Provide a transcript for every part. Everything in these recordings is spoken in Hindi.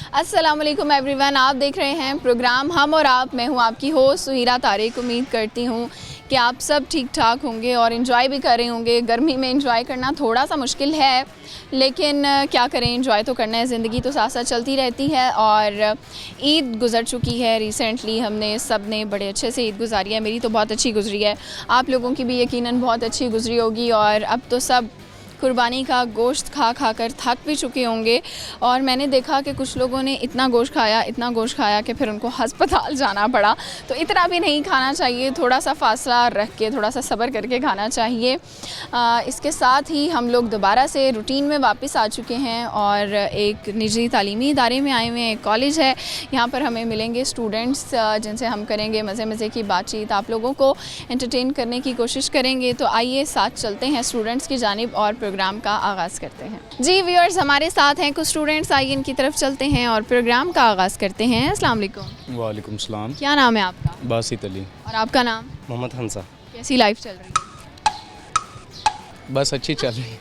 अस्सलाम वालेकुम एवरीवन, आप देख रहे हैं प्रोग्राम हम और आप। मैं हूं आपकी होस्ट सुहीरा तारिक। उम्मीद करती हूं कि आप सब ठीक ठाक होंगे और इन्जॉय भी कर रहे होंगे। गर्मी में इन्जॉय करना थोड़ा सा मुश्किल है, लेकिन क्या करें, इन्जॉय तो करना है। ज़िंदगी तो साथ साथ चलती रहती है। और ईद गुज़र चुकी है रिसेंटली, हमने सब ने बड़े अच्छे से ईद गुजारी है। मेरी तो बहुत अच्छी गुजरी है, आप लोगों की भी यकीनन बहुत अच्छी गुजरी होगी। और अब तो सब कुर्बानी का गोश्त खा खा कर थक भी चुके होंगे। और मैंने देखा कि कुछ लोगों ने इतना गोश्त खाया कि फिर उनको हस्पताल जाना पड़ा। तो इतना भी नहीं खाना चाहिए, थोड़ा सा फासला रख के, थोड़ा सा सब्र करके खाना चाहिए। इसके साथ ही हम लोग दोबारा से रूटीन में वापस आ चुके हैं और एक निजी तालीमी इदारे में आए हुए हैं। एक कॉलेज है, यहाँ पर हमें मिलेंगे स्टूडेंट्स जिनसे हम करेंगे मज़े मज़े की बातचीत, आप लोगों को एंटरटेन करने की कोशिश करेंगे। तो आइए साथ चलते हैं स्टूडेंट्स की जानिब और प्रोग्राम का आगाज़ करते हैं। जी व्यूअर्स, हमारे साथ हैं कुछ स्टूडेंट्स, आइए इनकी तरफ चलते हैं और प्रोग्राम का आगाज़ करते हैं। अस्सलाम वालेकुम। वालेकुम सलाम। क्या नाम है आपका? बासित अली। और आपका नाम? मोहम्मद हंसा। कैसी लाइफ चल रही है? बस अच्छी चल रही है।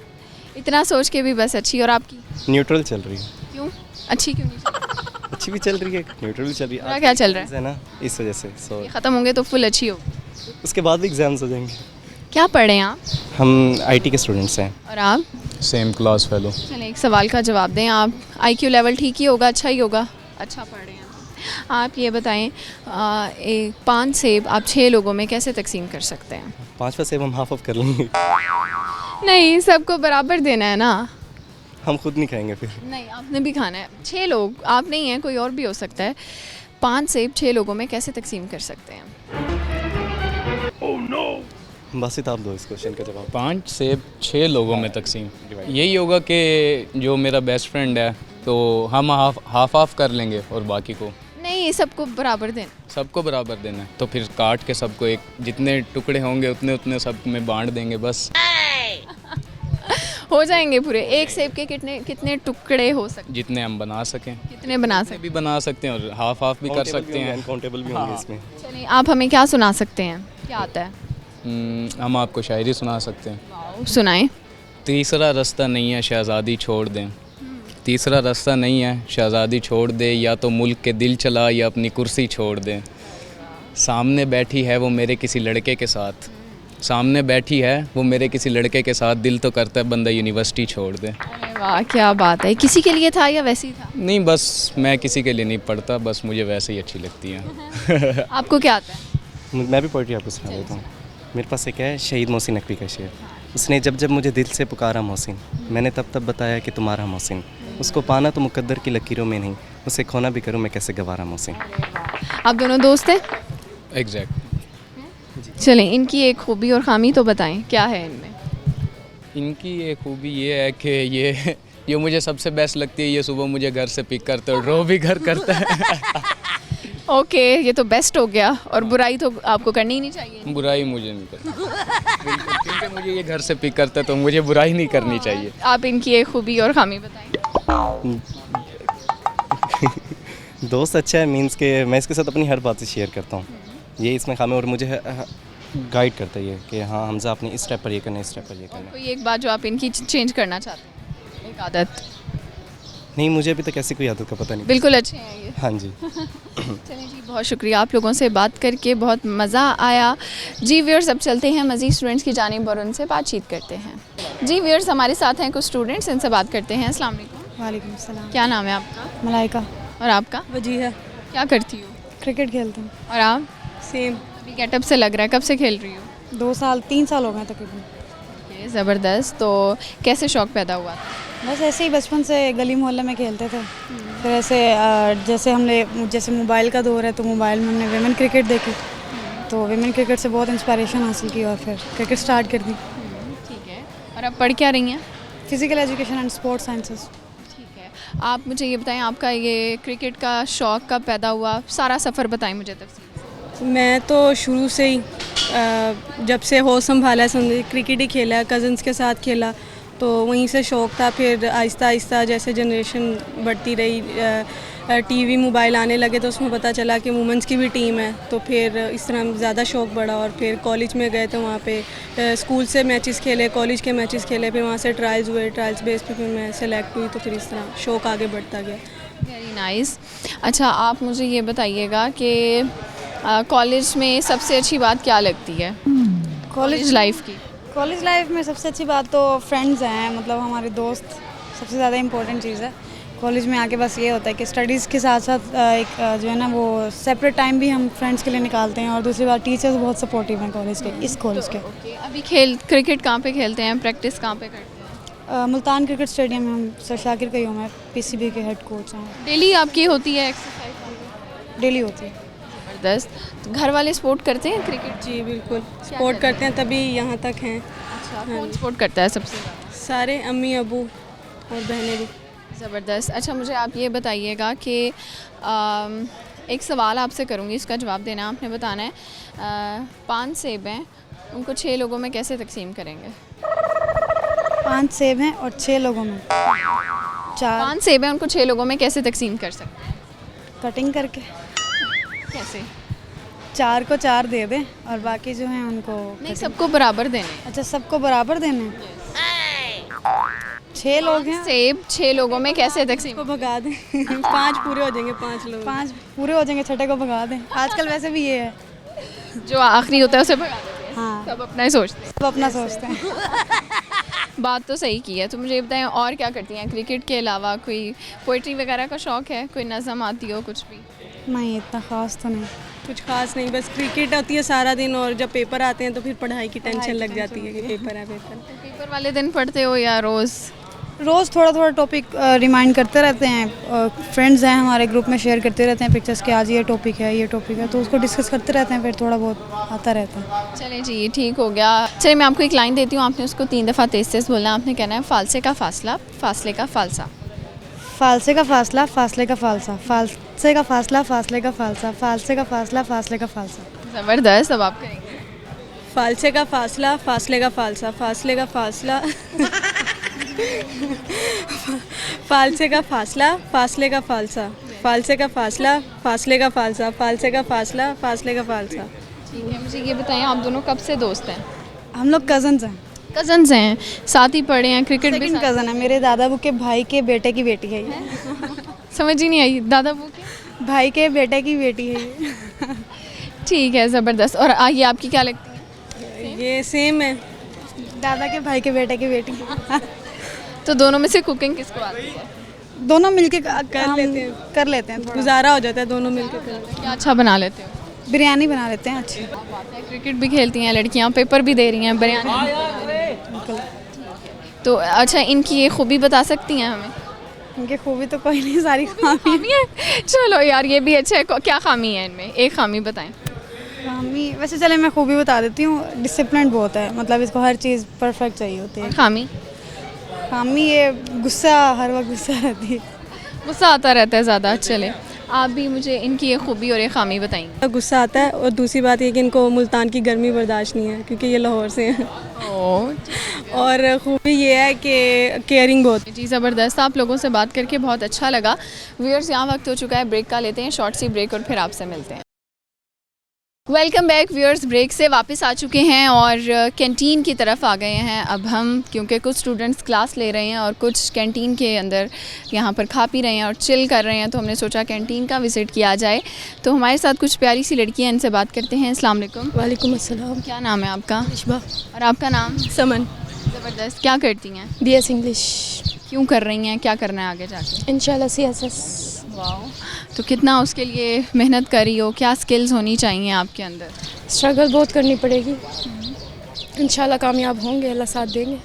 इतना सोच के भी बस अच्छी, और आपकी? न्यूट्रल चल रही है। क्यों अच्छी क्यों नहीं चल रही? अच्छी भी चल रही है, न्यूट्रल भी चल रही पूरा क्या चल रहा है ना, इस वजह से। ये ख़त्म होंगे तो फुल अच्छी हो। उसके बाद भी एग्जाम्स हो जाएंगे। क्या पढ़ रहे हैं आप? हम आईटी के स्टूडेंट्स हैं। और आप? Same class fellow. चलें, एक सवाल का जवाब दें आप। आईक्यू लेवल ठीक ही होगा, अच्छा ही होगा? अच्छा पढ़ रहे हैं आप। ये बताएं, एक 5 सेब आप 6 लोगों में कैसे तकसीम कर सकते हैं? 5वां सेब हम हाफ ऑफ कर लेंगे। नहीं, सबको बराबर देना है ना। हम खुद नहीं खाएंगे फिर। नहीं, आपने भी खाना है। 6 लोग, आप नहीं हैं, कोई और भी हो सकता है। 5 सेब 6 लोगों में कैसे तकसीम कर सकते हैं? बासित आप दो इस क्वेश्चन का जवाब। 5 से 6 लोगों में तकसीम यही होगा कि जो मेरा बेस्ट फ्रेंड है तो हम हाफ कर लेंगे और बाकी को नहीं, सबको बराबर देना। सबको बराबर देना है। तो फिर काट के सबको एक जितने टुकड़े होंगे उतने उतने सब में बांट देंगे बस। हो जाएंगे पूरे। एक सेब के कितने टुकड़े हो सकते? जितने हम बना सकें। कितने बना जितने सकते? भी बना सकते हैं और हाफ भी कर सकते हैं। अनकाउंटेबल भी होंगे इसमें। चलिए, आप हमें क्या सुना सकते हैं? क्या आता है? हम आपको शायरी सुना सकते हैं। सुनाएं। तीसरा रास्ता नहीं है शहज़ादी छोड़ दें। तीसरा रास्ता नहीं है शहज़ादी छोड़ दे, या तो मुल्क के दिल चला या अपनी कुर्सी छोड़ दे। सामने बैठी है वो मेरे किसी लड़के के साथ, सामने बैठी है वो मेरे किसी लड़के के साथ, दिल तो करता है बंदा यूनिवर्सिटी छोड़ दे। अरे वाह, क्या बात है। किसी के लिए था या वैसे ही था? नहीं, बस मैं किसी के लिए नहीं पढ़ता, बस मुझे वैसे ही अच्छी लगती हैं। आपको क्या आता है? मैं भी पोइट्री आपको सुना देता हूँ। मेरे पास एक है शहीद मोहसिन नकवी का शेर। उसने जब जब मुझे दिल से पुकारा मोहसिन, मैंने तब तब बताया कि तुम्हारा मोहसिन। उसको पाना तो मुकद्दर की लकीरों में नहीं, उसे खोना भी करूँ मैं कैसे गवारा मोहसिन। आप दोनों दोस्त हैं? एग्जैक्ट। चलें, इनकी एक खूबी और ख़ामी तो बताएं, क्या है इनमें? इनकी एक खूबी ये है कि ये मुझे सबसे बेस्ट लगती है, ये सुबह मुझे घर से पिक करते और ड्रॉप भी घर करता है। ओके, ये तो बेस्ट हो गया। और बुराई तो आपको करनी ही नहीं चाहिए। बुराई मुझे नहीं करनी बिल्कुल, क्योंकि मुझे ये घर से पिक करता है तो मुझे बुराई नहीं करनी चाहिए। आप इनकी एक खूबी और ख़ामी बताएं। दोस्त अच्छा है, मीन्स के मैं इसके साथ अपनी हर बात शेयर करता हूँ। ये इसमें खामी, और मुझे गाइड करता है ये कि हाँ हमजा अपनी इस स्टेप पर ये करना है, इस स्टेप पर ये करना है। कोई एक बात जो आप इनकी चेंज करना चाहते हैं, एक आदत? नहीं, मुझे अभी तक ऐसी कोई आदत का पता नहीं। बिल्कुल अच्छे हैं ये। हाँ जी। चलिए जी, बहुत शुक्रिया, आप लोगों से बात करके बहुत मज़ा आया। जी व्यूअर्स, अब चलते हैं मज़ीद स्टूडेंट्स की जानिब और उनसे बातचीत करते हैं। जी व्यूअर्स, हमारे साथ हैं कुछ स्टूडेंट्स, इनसे बात करते हैं। अस्सलाम वालेकुम। वालेकुम सलाम। क्या नाम है आपका? मलाइका। और आपका? वजीहा। क्या करती हो? क्रिकेट खेलता हूँ। और आप? सेम। अभी गेटअप से लग रहा है, कब से खेल रही हो? 2 साल 3 साल हो गए तकरीबन। ये ज़बरदस्त। तो कैसे शौक़ पैदा हुआ था? बस ऐसे ही बचपन से गली मोहल्ले में खेलते थे। फिर ऐसे जैसे मोबाइल का दौर है तो मोबाइल में हमने वेमेन क्रिकेट देखी, तो वेमेन क्रिकेट से बहुत इंस्पिरेशन हासिल की और फिर क्रिकेट स्टार्ट कर दी। ठीक है। और अब पढ़ क्या रही हैं? Physical education and sports sciences. ठीक है। आप मुझे ये बताएं, आपका ये क्रिकेट का शौक़ कब पैदा हुआ? सारा सफ़र बताएं मुझे तफसील से। मैं तो शुरू से ही जब से होश संभाला समझे क्रिकेट ही खेला, कज़न्स के साथ खेला तो वहीं से शौक़ था। फिर आहिस्ता आहिस्ता जैसे जनरेशन बढ़ती रही, टीवी मोबाइल आने लगे तो उसमें पता चला कि वुमेंस की भी टीम है, तो फिर इस तरह ज़्यादा शौक़ बढ़ा। और फिर कॉलेज में गए तो वहाँ पे स्कूल से मैचेस खेले, कॉलेज के मैचेस खेले, फिर वहाँ से ट्रायल्स हुए, ट्रायल्स बेस पे फिर मैं सेलेक्ट हुई, तो फिर इस तरह शौक़ आगे बढ़ता गया। Very nice. अच्छा, आप मुझे ये बताइएगा कि कॉलेज में सबसे अच्छी बात क्या लगती है कॉलेज लाइफ की? कॉलेज लाइफ में सबसे अच्छी बात तो फ्रेंड्स हैं, मतलब हमारे दोस्त सबसे ज़्यादा इम्पोर्टेंट चीज़ है। कॉलेज में आके बस ये होता है कि स्टडीज़ के साथ साथ एक जो है ना वो सेपरेट टाइम भी हम फ्रेंड्स के लिए निकालते हैं। और दूसरी बात, टीचर्स बहुत सपोर्टिव हैं कॉलेज के, इस कॉलेज के। अभी क्रिकेट कहाँ पे खेलते हैं, प्रैक्टिस कहाँ पे करते हैं? मुल्तान क्रिकेट स्टेडियम में हम सर शाकिर कयूम में पीसीबी के हेड कोच हैं। डेली आपकी होती है एक्सरसाइज? डेली होती है। ज़बरदस्त। घर वाले सपोर्ट करते हैं क्रिकेट? जी बिल्कुल सपोर्ट करते हैं, तभी यहाँ तक हैं। अच्छा, कौन सपोर्ट करता है सबसे ज़्यादा? सारे, अम्मी अबू और बहनें भी। ज़बरदस्त। अच्छा, मुझे आप ये बताइएगा कि एक सवाल आपसे करूँगी, इसका जवाब देना आपने बताना है। 5 सेब हैं, उनको 6 लोगों में कैसे तकसीम करेंगे? 5 सेब हैं और 6 लोगों में 4 5 सेब हैं, उनको 6 लोगों में कैसे तकसीम कर सकते हैं? कटिंग करके कैसे? 4 को 4 दे दें और बाकी जो हैं उनको नहीं, सबको बराबर देने। अच्छा, सबको बराबर देने। 6 लोग हैं, सेब 6 लोगों में कैसे तकसीम? को भगा दें 5 पूरे हो जाएंगे, 5 लोग। 5 पूरे हो जाएंगे, छठे को भगा दें। आजकल वैसे भी ये है। जो आखिरी होता है उसे भगा देते हैं। हाँ, सब अपना ही सोचते हैं। सब अपना सोचते हैं। बात तो सही की है। तो मुझे ये बताएं, और क्या करती हैं क्रिकेट के अलावा? कोई पोइट्री वगैरह का शौक़ है? कोई नज़म आती हो, कुछ भी? नहीं, इतना ख़ास तो नहीं। कुछ खास नहीं, बस क्रिकेट होती है सारा दिन, और जब पेपर आते हैं तो फिर पढ़ाई की टेंशन लग जाती है कि पेपर है पेपर। पेपर वाले दिन पढ़ते हो या रोज़? रोज़ थोड़ा थोड़ा टॉपिक रिमाइंड करते रहते हैं। फ्रेंड्स हैं हमारे ग्रुप में, शेयर करते रहते हैं पिक्चर्स के, आज ये टॉपिक है, ये टॉपिक है, तो उसको डिस्कस करते रहते हैं, फिर थोड़ा बहुत आता रहता है। चले जी, ये ठीक हो गया। चलिए, मैं आपको एक लाइन देती हूँ, आपने उसको 3 दफ़ा तेज़ बोलना है। आपने कहना है फालसे का फासला, फासले का फालसा। फालसे का फासला, फासले का फालसा, फालसे का फासला, फासले का फालसा, फालसे का फासला, फासले का फालसा। ज़बरदस्त। अब आप करेंगे। फालसे का फासला, फासले का फालसा, फासले का फासला फालसे का फासला, फासले का फालसा, फालसे का फासला, फासले का फालसा, फालसे का फासला, फासले का फालसा। ठीक है, मुझे ये बताएं, आप दोनों कब से दोस्त हैं? हम लोग कज़न्स हैं। कज़न्स हैं, साथ ही पढ़े हैं, क्रिकेट भी सेकंड साथ? कज़न है, मेरे दादाबू के भाई के बेटे की बेटी है ये। समझ ही नहीं आई। दादा वो के भाई के बेटे की बेटी है ये। ठीक है, ज़बरदस्त। और ये आपकी क्या लगती है? ये सेम है। दादा के भाई के बेटे की बेटी। तो दोनों में से कुकिंग किसको आती है? दोनों मिलके कर लेते हैं, थोड़ा। गुजारा हो जाता है दोनों मिलकर कर। क्या अच्छा बना लेते हो? बिरयानी बना लेते हैं अच्छी। क्रिकेट भी खेलती हैं लड़कियां, पेपर भी दे रही हैं, बिरयानी। तो अच्छा, इनकी ये खूबी बता सकती हैं हमें? इनकी खूबी तो कोई नहीं, सारी खामी खामी है? चलो यार, ये भी अच्छा है। क्या खामी है इनमें? एक खामी बताएं। खामी वैसे चले मैं खूबी बता देती हूँ, डिसिप्लिन बहुत है, मतलब इसको हर चीज़ परफेक्ट चाहिए होती है। खामी? खामी ये गुस्सा, हर वक्त गुस्सा रहती है। गुस्सा आता रहता है ज़्यादा। चले, आप भी मुझे इनकी ये खूबी और ये खामी बताएंगे। गुस्सा आता है, और दूसरी बात ये कि इनको मुल्तान की गर्मी बर्दाश्त नहीं है क्योंकि ये लाहौर से हैं। और खूबी ये है कि केयरिंग बहुत। जी ज़बरदस्त। आप लोगों से बात करके बहुत अच्छा लगा। व्यूअर्स, यहाँ वक्त हो चुका है ब्रेक का, लेते हैं शॉर्ट सी ब्रेक और फिर आपसे मिलते हैं। Welcome back viewers. ब्रेक से वापस आ चुके हैं और कैंटीन की तरफ आ गए हैं अब हम, क्योंकि कुछ स्टूडेंट्स क्लास ले रहे हैं और कुछ कैंटीन के अंदर यहाँ पर खा पी रहे हैं और चिल कर रहे हैं, तो हमने सोचा कैंटीन का विज़िट किया जाए। तो हमारे साथ कुछ प्यारी सी लड़कियाँ, इनसे बात करते हैं। अस्सलाम वालेकुम। वालेकुम अस्सलाम। क्या नाम है आपका? इशबा। और आपका नाम? समन। ज़बरदस्त। क्या करती हैं? BS English. क्यों कर रही हैं? क्या करना है आगे जाके? इंशाल्लाह CSS। वाह, तो कितना उसके लिए मेहनत करी हो? क्या स्किल्स होनी चाहिए आपके अंदर? स्ट्रगल बहुत करनी पड़ेगी, इंशाल्लाह कामयाब होंगे, अल्लाह साथ देंगे।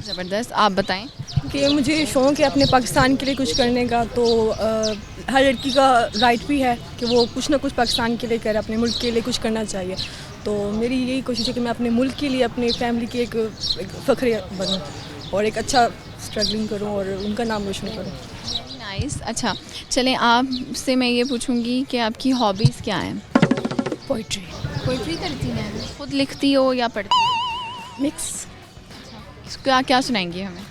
ज़बरदस्त। आप बताएं। कि मुझे शौक़ है अपने पाकिस्तान के लिए कुछ करने का, तो हर लड़की का राइट भी है कि वो कुछ ना कुछ पाकिस्तान के लिए करे, अपने मुल्क के लिए कुछ करना चाहिए। तो मेरी यही कोशिश है कि मैं अपने मुल्क के लिए, अपनी फैमिली की एक फ़ख्र बनूँ और एक अच्छा स्ट्रगलिंग करूँ और उनका नाम रोशन करूँ। नाइस। अच्छा, चलें, आपसे मैं ये पूछूंगी कि आपकी हॉबीज़ क्या हैं? पोइट्री। पोइट्री करती हैं? खुद लिखती हो या पढ़ती हो? मिक्स। क्या क्या सुनाएंगी हमें?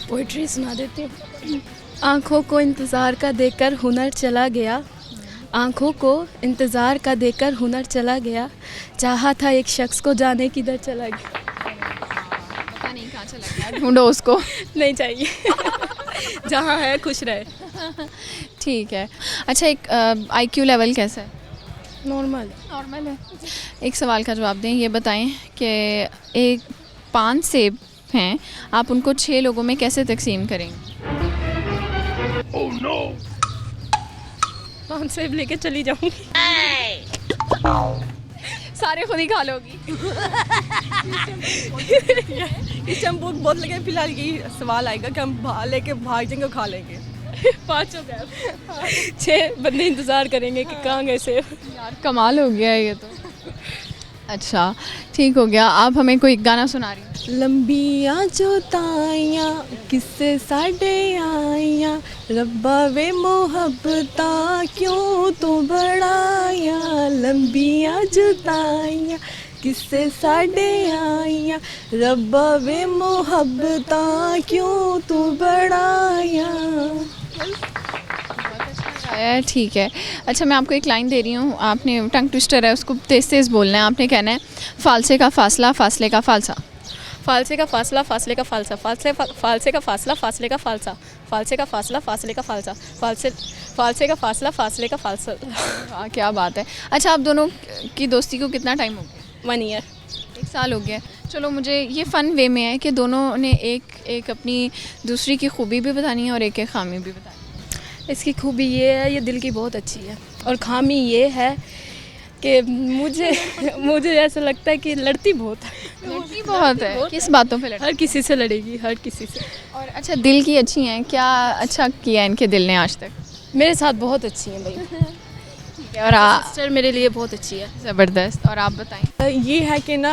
पोइट्री सुना देती हूँ। आँखों को इंतज़ार का देकर हुनर चला गया, आँखों को इंतज़ार का देकर हुनर चला गया, चाहा था एक शख्स को जाने किधर चला गया। पता नहीं कहाँ चला गया, ढूंढो उसको। नहीं चाहिए जहाँ है खुश रहे। ठीक है। अच्छा, एक IQ लेवल कैसा है? नॉर्मल। नॉर्मल है। एक सवाल का जवाब दें, ये बताएं कि एक 5 सेब हैं, आप उनको 6 लोगों में कैसे तकसीम करेंगे? 5 सेब लेके चली जाऊँगी। सारे खुद ही खा लोगी। इस टाइम भूख बहुत लगे, फिलहाल यही सवाल आएगा कि हम लेके भाग जाएंगे और खा लेंगे। 5 हो गए, 6 बंदे इंतज़ार करेंगे कि कहाँ गए सेब। यार कमाल हो गया ये तो। अच्छा ठीक हो गया, आप हमें कोई गाना सुना रही हैं? लंबियां जुदाइयां किससे साडे आइयां, रब्बा वे मोहब्बता क्यों तू बढ़ाया। लंबियां जुदाइयां किससे साडे आइयां, रब्बा वे मोहब्बता क्यों तू बढ़ाया। ठीक है। अच्छा, मैं आपको एक लाइन दे रही हूँ, आपने टंग ट्विस्टर है, उसको तेज़ तेज़ बोलना है। आपने कहना है फालसे का फासला, फासले का फालसा। फालसे का फासला, फासले का फालसा, फालसे का फासला, फासले का फालसा, फालसे का फासला, फासले का फालसा, फालसे का फासला, फासले का फालसा। वाह क्या बात है। अच्छा, आप दोनों की दोस्ती को कितना टाइम हो गया? 1 ईयर। 1 साल हो गया। चलो, मुझे ये फ़न वे में है कि दोनों ने एक अपनी दूसरी की खूबी भी बतानी है और एक खामी भी बतानी है। इसकी खूबी ये है, ये दिल की बहुत अच्छी है, और खामी ये है कि मुझे ऐसा लगता है कि लड़ती बहुत है। लड़की बहुत है। किस बातों पे लड़ती? हर किसी से लड़ेगी, हर किसी से। और अच्छा, दिल की अच्छी हैं, क्या अच्छा किया इनके दिल ने आज तक? मेरे साथ बहुत अच्छी है भाई। और सिस्टर मेरे लिए बहुत अच्छी है। ज़बरदस्त। और आप बताएं? ये है कि ना,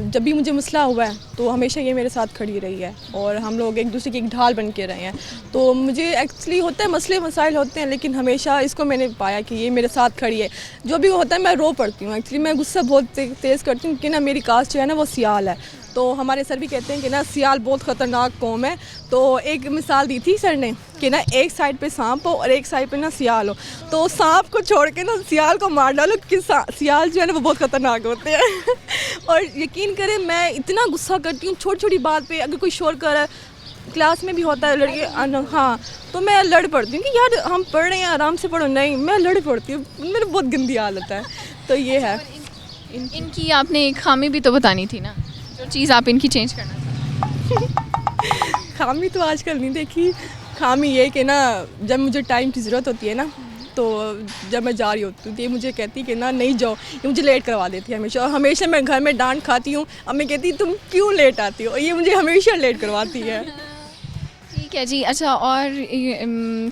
जब भी मुझे मसला हुआ है तो हमेशा ये मेरे साथ खड़ी रही है, और हम लोग एक दूसरे की एक ढाल बन के रहे हैं। तो मुझे एक्चुअली होता है, मसले मसाइल होते हैं, लेकिन हमेशा इसको मैंने पाया कि ये मेरे साथ खड़ी है। जो भी होता है मैं रो पड़ती हूँ। एक्चुअली मैं गुस्सा बहुत तेज़ करती हूँ कि ना मेरी कास्ट जो है ना वो सियाल है। तो हमारे सर भी कहते हैं कि ना सियाल बहुत ख़तरनाक कौम है। तो एक मिसाल दी थी सर ने कि ना एक साइड पे सांप हो और एक साइड पे ना सियाल हो, तो सांप को छोड़ के ना सियाल को मार डालो कि सियाल जो है ना वो बहुत ख़तरनाक होते हैं। और यकीन करें, मैं इतना गुस्सा करती हूँ छोटी छोटी बात पे। अगर कोई शोर कर रहा है, क्लास में भी होता है लड़के, हाँ, तो मैं लड़ पड़ती हूँ कि यार हम पढ़ रहे हैं, आराम से पढ़ो। नहीं, मैं लड़ पड़ती हूँ, मेरी बहुत गंदी हालत है। तो ये है। इनकी आपने एक खामी भी तो बतानी थी ना, जो चीज़ आप इनकी चेंज करना चाहते। खामी तो आजकल नहीं देखी। खामी ये कि ना, जब मुझे टाइम की ज़रूरत होती है ना, तो जब मैं जा रही होती हूँ तो ये मुझे कहती कि ना नहीं जाओ, ये मुझे लेट करवा देती है हमेशा। और हमेशा मैं घर में डांट खाती हूँ। अब मैं कहती तुम क्यों लेट आती हो, ये मुझे हमेशा लेट करवाती है। ठीक है जी। अच्छा, और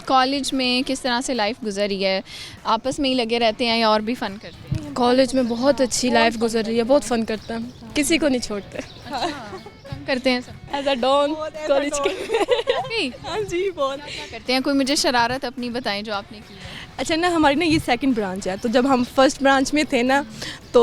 कॉलेज में किस तरह से लाइफ गुजरी है? आपस में ही लगे रहते हैं या और भी फ़न करते हैं? कॉलेज में बहुत अच्छी लाइफ गुजर रही है, बहुत फ़न करते हैं, किसी को नहीं छोड़ते। कम करते हैं सब? एज अ डॉन कॉलेज के। हाँ जी, बहुत क्या करते हैं? कोई मुझे शरारत अपनी बताएं जो आपने की है। अच्छा ना, हमारी ना ये सेकंड ब्रांच है, तो जब हम फर्स्ट ब्रांच में थे ना, तो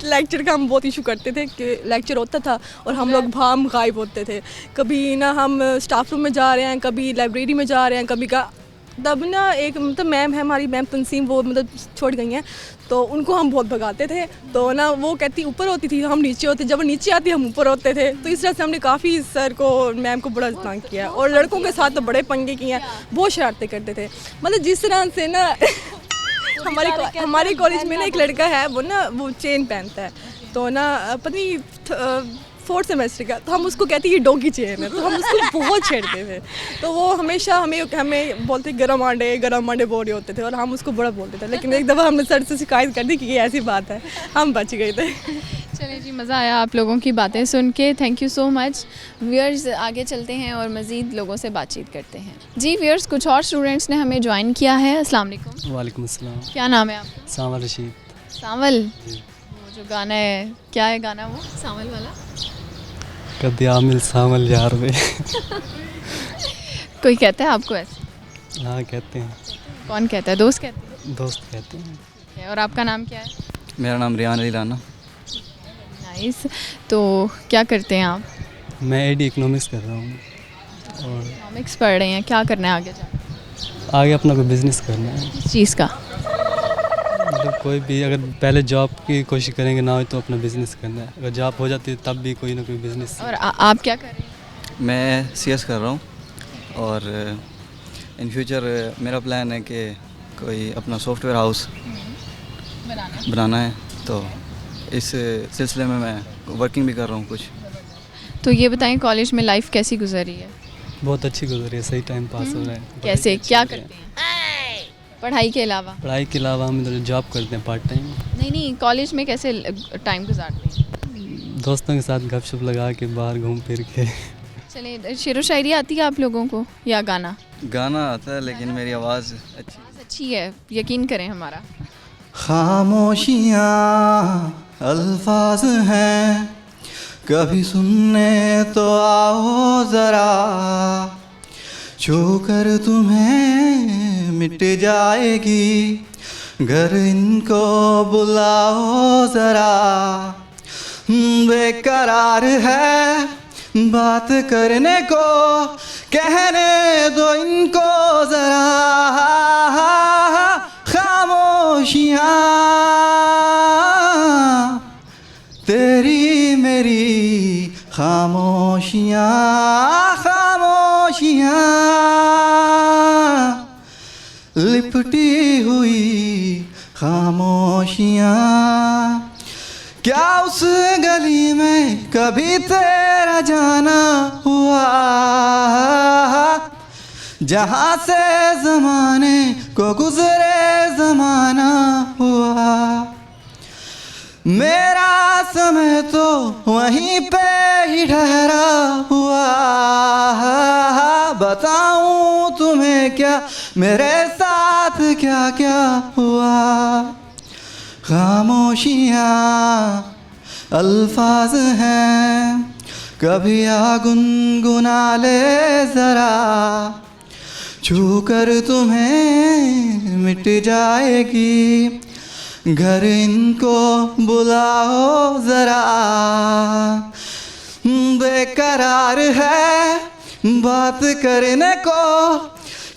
लेक्चर का हम बहुत इशू करते थे कि लेक्चर होता था और हम लोग भाम गायब होते थे। कभी ना हम स्टाफ रूम में जा रहे हैं, कभी लाइब्रेरी में जा रहे हैं, कभी का। तब ना एक मतलब मैम है हमारी, मैम तंसीम, वो मतलब छोड़ गई हैं, तो उनको हम बहुत भगाते थे। तो ना वो कहती ऊपर होती थी, हम नीचे होते, जब वो नीचे आती हम ऊपर होते थे। तो इस तरह से हमने काफ़ी सर को, मैम को बड़ा तंग किया, और लड़कों के साथ तो बड़े पंगे किए हैं, बहुत शरारतें करते थे। मतलब जिस तरह से ना हमारे कॉलेज में ना एक लड़का है, वो ना वो चेन पहनता है, तो ना पता नहीं 4th सेमेस्टर का, तो हम उसको कहते हैं ये डॉगी चेन है, तो हम उसको बहुत छेड़ते थे। तो वो हमेशा हमें बोलते गरम आंडे बोल रहे होते थे, और हम उसको बड़ा बोलते थे। लेकिन एक दफ़ा हमने सर से शिकायत कर दी कि ये ऐसी बात है, हम बच गए थे। चलिए जी, मज़ा आया आप लोगों की बातें सुन के। Thank you so much. Viewers, आगे चलते हैं और मज़ीद लोगों से बातचीत करते हैं। जी व्यूअर्स, कुछ और स्टूडेंट्स ने हमें ज्वाइन किया है। अस्सलाम वालेकुम। वालेकुम अस्सलाम। क्या नाम है आपका? सावल रशीद। सावल। वो जो गाना है, क्या है गाना वो सावल वाला? कभी आमिल सावल यार में। कोई कहता है आपको ऐसे? हाँ कहते हैं। कौन कहता है? दोस्त कहते हैं? दोस्त कहते हैं। ठीक है। और आपका नाम क्या है? मेरा नाम रियान अली राना। नाइस। तो क्या करते हैं आप? मैं एडी इकोनॉमिक्स कर रहा हूँ। और इकोनॉमिक्स पढ़ रहे हैं, क्या करना है आगे जाकर? आगे अपना कोई बिज़नेस करना है। किस चीज़ का? मतलब कोई भी अगर पहले जॉब की कोशिश करेंगे ना हो तो अपना बिज़नेस करना है, अगर जॉब हो जाती है तब भी कोई ना कोई बिज़नेस। और आप क्या कर रहे हैं? मैं सीएस कर रहा हूँ और इन फ्यूचर मेरा प्लान है कि कोई अपना सॉफ्टवेयर हाउस बनाना है, तो इस सिलसिले में मैं वर्किंग भी कर रहा हूँ कुछ। तो ये बताएं कॉलेज में लाइफ कैसी गुजरी है? बहुत अच्छी गुजरी है, सही टाइम पास हो रहा है। कैसे, क्या करते हैं पढ़ाई के अलावा? पढ़ाई के अलावा हम इधर जॉब करते हैं पार्ट टाइम। नहीं, कॉलेज में कैसे टाइम गुजारते हैं? दोस्तों के साथ गपशप लगा के बाहर घूम फिर के। चलिए, शेरो शायरी आती है आप लोगों को या गाना? गाना आता है लेकिन मेरी आवाज़ अच्छी है, यकीन करें हमारा। खामोशियाँ अल्फाज हैं, कभी सुनने तो आओ ज़रा, छू कर तुम्हें मिट जाएगी, घर इनको बुलाओ ज़रा, बेकरार है बात करने को, कहने दो इनको ज़रा, खामोशियाँ तेरी मेरी खामोशियाँ, खामोशियाँ लिपटी हुई खामोशियाँ, क्या उस गली में कभी तेरा जाना हुआ, जहाँ से ज़माने को गुज़रे ज़माना हुआ, मेरा समय तो वहीं पे ही ठहरा हुआ, बताऊं तुम्हें क्या मेरे साथ क्या क्या हुआ, खामोशियाँ अल्फाज हैं, कभी आ गुनगुना ले ज़रा, छू कर तुम्हें मिट जाएगी, घर इनको बुलाओ ज़रा, बेकरार है बात करने को,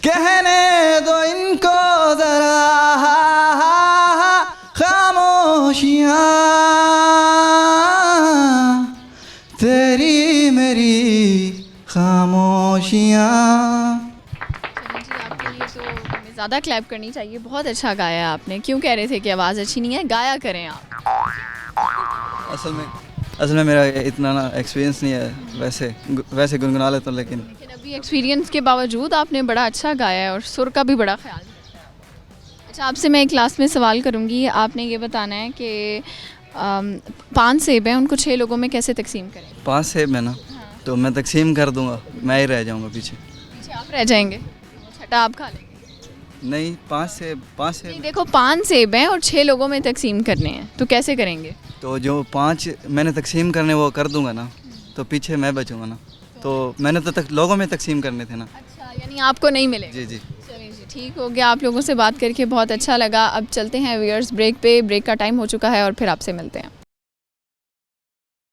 कहने दो इनको ज़रा, खामोशियाँ तेरी मेरी खामोशियाँ। आपके लिए तो हमें ज़्यादा क्लैप करनी चाहिए, बहुत अच्छा गाया आपने। क्यों कह रहे थे कि आवाज़ अच्छी नहीं है? गाया करें आप। असल में मेरा इतना ना एक्सपीरियंस नहीं है, वैसे गुनगुना लेता हूँ, लेकिन अभी एक्सपीरियंस के बावजूद आपने बड़ा अच्छा गाया है और सुर का भी बड़ा ख्याल रखा। अच्छा, आपसे मैं क्लास में सवाल करूँगी, आपने ये बताना है कि 5 सेब हैं, उनको 6 लोगों में कैसे तकसीम करें? 5 सेब है ना, तो मैं तकसीम कर दूंगा, मैं ही रह जाऊंगा पीछे। आप रह जाएंगे, छठा आप खा लेंगे? नहीं, 5 सेब नहीं, देखो 5 सेब हैं और 6 लोगों में तकसीम करने हैं, तो कैसे करेंगे? तो जो 5 मैंने तकसीम करने वो कर दूंगा ना, तो पीछे मैं बचूंगा ना, तो मैंने तो लोगों में तकसीम करने थे ना। अच्छा, यानी आपको नहीं मिलेगा? जी जी। चलिए जी, ठीक हो गया। आप लोगों से बात करके बहुत अच्छा लगा। अब चलते हैं व्यूअर्स ब्रेक पे, ब्रेक का टाइम हो चुका है और फिर आपसे मिलते हैं।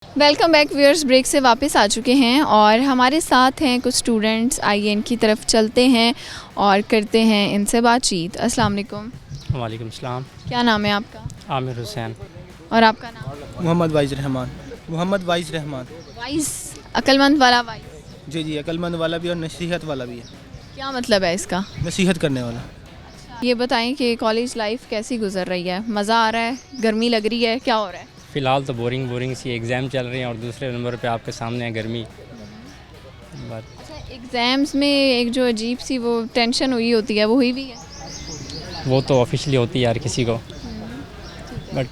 वेलकम बैक व्यूअर्स, ब्रेक से वापस आ चुके हैं और हमारे साथ हैं कुछ स्टूडेंट्स। आइए इनकी तरफ चलते हैं और करते हैं इनसे बातचीत। अस्सलाम वालेकुम। वालेकुम सलाम। क्या नाम है आपका? आमिर हुसैन। और आपका नाम? मोहम्मद वाइज रहमान। मोहम्मद वाइज रहमान। वाइस, अक्लमंद वाला वाइस? जी जी, अक्लमंद वाला भी और नसीहत वाला भी है। क्या मतलब है इसका? नसीहत करने वाला। ये बताएं कि कॉलेज लाइफ कैसी गुजर रही है? मज़ा आ रहा है? गर्मी लग रही है? क्या हो रहा है? फ़िलहाल तो बोरिंग सी एग्ज़ाम चल रहे हैं और दूसरे नंबर पे आपके सामने है गर्मी। अच्छा, एग्ज़ाम्स में एक जो अजीब सी वो टेंशन हुई होती है, वो हुई भी है? वो तो ऑफिशियली होती है यार किसी को, बट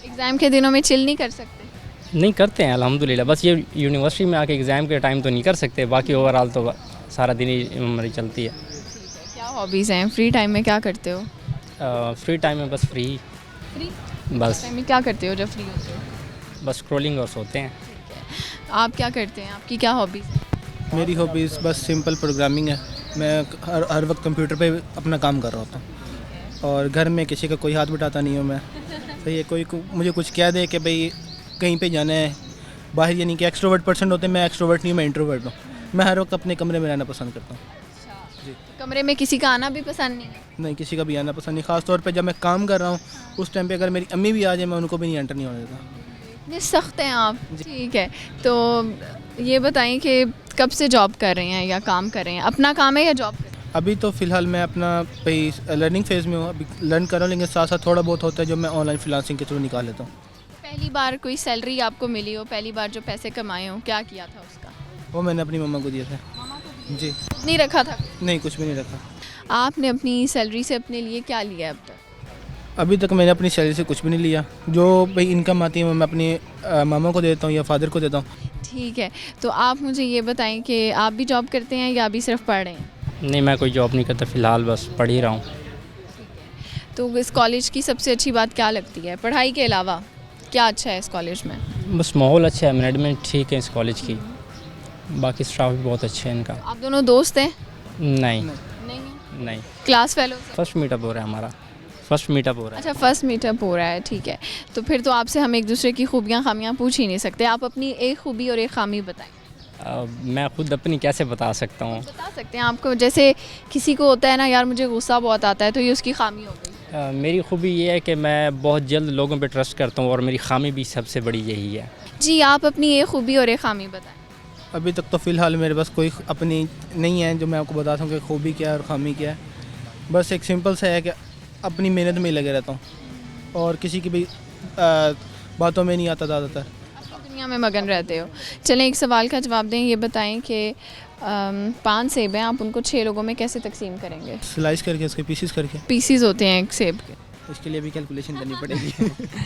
एग्ज़ाम के दिनों में चिल नहीं कर सकते? नहीं करते हैं अल्हम्दुलिल्लाह। बस ये यूनिवर्सिटी में आके एग्ज़ाम के टाइम तो नहीं कर सकते, बाकी ओवरऑल तो सारा दिन ही मेरी चलती है। क्या हॉबीज़ हैं? फ्री टाइम में क्या करते हो? फ्री टाइम में बस फ्री बस टाइम में क्या करते हो जब फ्री होते हो? बस स्क्रॉलिंग और सोते हैं। आप क्या करते हैं? आपकी क्या हॉबीज़ है? मेरी हॉबीज़ बस सिंपल प्रोग्रामिंग है। मैं हर वक्त कंप्यूटर पे अपना काम कर रहा होता हूँ और घर में किसी का कोई हाथ बिठाता नहीं हूँ मैं। सही है, कोई मुझे कुछ कह दे कि भाई कहीं पे जाना है बाहर, यानी कि एक्सट्रोवर्ट पर्सन होते हैं, मैं एक्सट्रोवर्ट नहीं, मैं इंट्रोवर्ट हूँ। मैं हर वक्त अपने कमरे में रहना पसंद करता हूँ। कमरे में किसी का आना भी पसंद नहीं है? नहीं, किसी का भी आना पसंद नहीं, ख़ास तौर पे जब मैं काम कर रहा हूँ उस टाइम पे अगर मेरी अम्मी भी आ जाए मैं उनको भी नहीं एंटर नहीं होने देता। ये सख्त हैं आप। ठीक है, तो ये बताएं कि कब से जॉब कर रहे हैं या काम कर रहे हैं? अपना काम है या जॉब कर रहे हैं? अभी तो फ़िलहाल मैं अपना लर्निंग फेज़ में हूँ, अभी लर्न कर रहा हूँ, लेकिन साथ साथ थोड़ा बहुत होता है जो मैं ऑनलाइन फ्रीलांसिंग के थ्रू निकाल लेता हूँ। पहली बार कोई सैलरी आपको मिली हो, पहली बार जो पैसे कमाए हो, क्या किया था उसका? वो मैंने अपनी मम्मा को दिए थे। जी। नहीं रखा था? नहीं, कुछ भी नहीं रखा। आपने अपनी सैलरी से अपने लिए क्या लिया अब तक? अभी तक मैंने अपनी सैलरी से कुछ भी नहीं लिया। जो भाई इनकम आती है वो मैं अपनी मामा को देता हूँ या फादर को देता हूँ। ठीक है, तो आप मुझे ये बताएं कि आप भी जॉब करते हैं या अभी सिर्फ पढ़ रहे हैं? नहीं, मैं कोई जॉब नहीं करता फ़िलहाल, बस पढ़ ही रहा हूँ। तो इस कॉलेज की सबसे अच्छी बात क्या लगती है? पढ़ाई के अलावा क्या अच्छा है इस कॉलेज में? बस माहौल अच्छा है, मैनेजमेंट ठीक है इस कॉलेज की, बाकी स्टाफ भी बहुत अच्छे हैं इनका। आप दोनों दोस्त हैं? नहीं नहीं है? नहीं, क्लास फेलो? फर्स्ट मीटअप हो रहा है हमारा, फर्स्ट मीटअप हो रहा है। अच्छा, फर्स्ट मीटअप हो रहा है, ठीक है। तो फिर तो आपसे हम एक दूसरे की खूबियाँ खामियाँ पूछ ही नहीं सकते। आप अपनी एक खूबी और एक खामी बताएं। मैं खुद अपनी कैसे बता सकता हूँ? बता सकते हैं आपको, जैसे किसी को होता है ना यार मुझे गुस्सा बहुत आता है, तो ये उसकी खामी हो गई। मेरी खूबी ये है कि मैं बहुत जल्द लोगों पे ट्रस्ट करता हूँ और मेरी खामी भी सबसे बड़ी यही है। जी, आप अपनी एक खूबी और एक खामी बताएं। अभी तक तो फ़िलहाल मेरे पास कोई अपनी नहीं है जो मैं आपको बता सकूँ कि खूबी क्या है और खामी क्या है। बस एक सिंपल सा है कि अपनी मेहनत में ही लगे रहता हूँ और किसी की भी बातों में नहीं आता ज़्यादातर। दुनिया में मगन रहते हो। चलें, एक सवाल का जवाब दें। ये बताएं कि 5 सेब हैं, आप उनको 6 लोगों में कैसे तकसीम करेंगे? स्लाइस करके, उसके पीसीस करके। पीसीज होते हैं एक सेब के? इसके लिए भी कैलकुलेशन करनी पड़ेगी।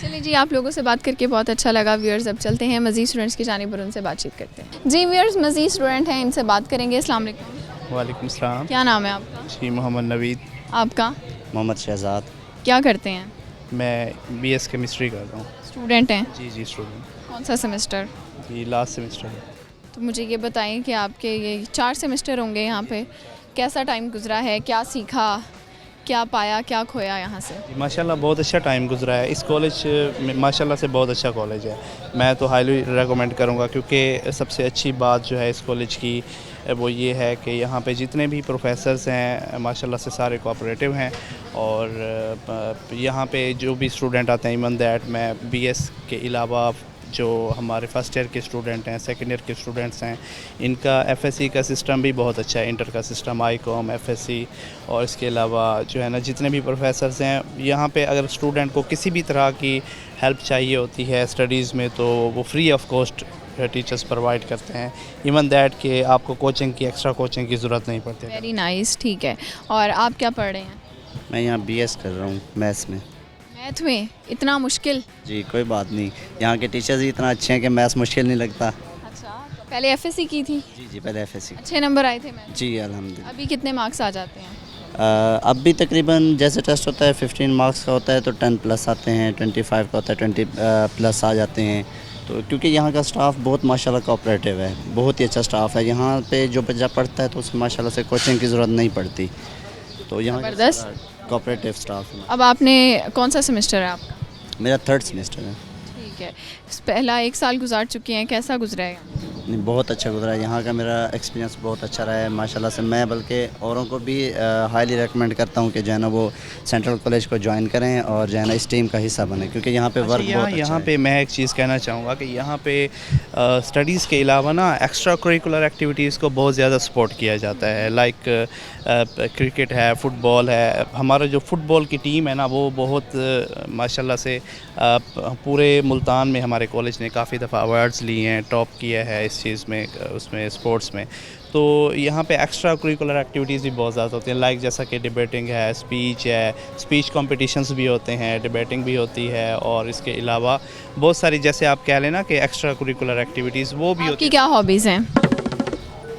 चलिए जी, आप लोगों से बात करके बहुत अच्छा लगा। व्यूअर्स, अब चलते हैं मज़ीद स्टूडेंट्स की जानिब पर उनसे बातचीत करते हैं। जी व्यूअर्स, मज़ीद स्टूडेंट हैं, इनसे बात करेंगे। अस्सलाम वालेकुम। वालेकुम सलाम। क्या नाम है आपका? जी, मोहम्मद नवीद। आपका? मोहम्मद शहजाद। क्या करते हैं? मैं बीएस केमिस्ट्री कर रहा हूँ। स्टूडेंट हैं? जी जी, स्टूडेंट। कौन सा सेमेस्टर? जी, लास्ट सेमेस्टर है। तो मुझे ये बताएं कि आपके ये 4 सेमेस्टर होंगे यहाँ पे, कैसा टाइम गुजरा है, क्या सीखा, क्या पाया, क्या खोया यहाँ से? माशाल्लाह बहुत अच्छा टाइम गुजरा है इस कॉलेज में। माशाल्लाह से बहुत अच्छा कॉलेज है, मैं तो हाईली रेकमेंड करूँगा, क्योंकि सबसे अच्छी बात जो है इस कॉलेज की वो ये है कि यहाँ पे जितने भी प्रोफेसर्स हैं माशाल्लाह से सारे कोऑपरेटिव हैं। और यहाँ पे जो भी स्टूडेंट आते हैं, इवन दैट मैं बीएस के अलावा जो हमारे फ़र्स्ट ईयर के स्टूडेंट हैं, सेकंड ईयर के स्टूडेंट्स हैं, इनका एफएससी का सिस्टम भी बहुत अच्छा है, इंटर का सिस्टम, आईकॉम, एफएससी। और इसके अलावा जो है ना जितने भी प्रोफेसर्स हैं यहाँ पे, अगर स्टूडेंट को किसी भी तरह की हेल्प चाहिए होती है स्टडीज़ में तो वो free of cost teachers provide करते हैं। इवन दैट कि आपको कोचिंग की, एक्स्ट्रा कोचिंग की ज़रूरत नहीं पड़ती। वेरी नाइस, ठीक है। और आप क्या पढ़ रहे हैं? मैं यहाँ बीएस कर रहा हूँ मैथ्स में। मैथ में? इतना मुश्किल? जी, कोई बात नहीं, यहाँ के टीचर्स ही इतना अच्छे हैं कि मैथ्स मुश्किल नहीं लगता। अच्छा, तो पहले एफएससी की थी? जी, पहले एफएससी। अच्छे नंबर आए थे मैथ? जी अल्हम्दुलिल्लाह। अभी कितने मार्क्स आ जाते हैं? अब भी तकरीबन जैसे टेस्ट होता है 15 मार्क्स का होता है तो 10 प्लस आते हैं, 25 का होता है 20 प्लस आ जाते हैं। तो क्योंकि यहाँ का स्टाफ बहुत माशाल्लाह कोऑपरेटिव है, बहुत ही अच्छा स्टाफ है। यहाँ पे जो बच्चा पढ़ता है तो उसको माशाल्लाह से कोचिंग की ज़रूरत नहीं पड़ती, तो यहाँ कोऑपरेटिव स्टाफ है। अब आपने कौन सा सेमेस्टर है आपका? मेरा 3rd सेमेस्टर है। ठीक है, पहला 1 साल गुजार चुके हैं, कैसा गुजरा है? नहीं, बहुत अच्छा गुजरा है। यहाँ का मेरा एक्सपीरियंस बहुत अच्छा रहा है माशाल्लाह से। मैं बल्कि औरों को भी हाईली रेकमेंड करता हूँ कि जो है ना वो सेंट्रल कॉलेज को ज्वाइन करें और जो है ना इस टीम का हिस्सा बने, क्योंकि यहाँ पे वर्क बहुत अच्छा है। यहाँ पे मैं एक चीज़ कहना चाहूँगा कि यहाँ पे स्टडीज़ के अलावा ना एक्स्ट्रा करिकुलर एक्टिविटीज़ को बहुत ज़्यादा सपोर्ट किया जाता है। लाइक क्रिकेट है, फुटबॉल है। हमारा जो फुटबॉल की टीम है ना वो बहुत माशाल्लाह से पूरे मुल्तान में हमारे कॉलेज ने काफ़ी दफ़ा अवार्ड्स लिए हैं, टॉप किया है इस चीज़ में, उसमें स्पोर्ट्स में। तो यहाँ पे एक्स्ट्रा करिकुलर एक्टिविटीज़ भी बहुत ज़्यादा होती हैं, लाइक जैसा कि डिबेटिंग है, स्पीच है, स्पीच कॉम्पिटिशन्स भी होते हैं, डिबेटिंग भी होती है। और इसके अलावा बहुत सारी, जैसे आप कह लेना कि एक्स्ट्रा करिकुलर एक्टिविटीज़ वो भी होती हैं। क्या हॉबीज़ हैं?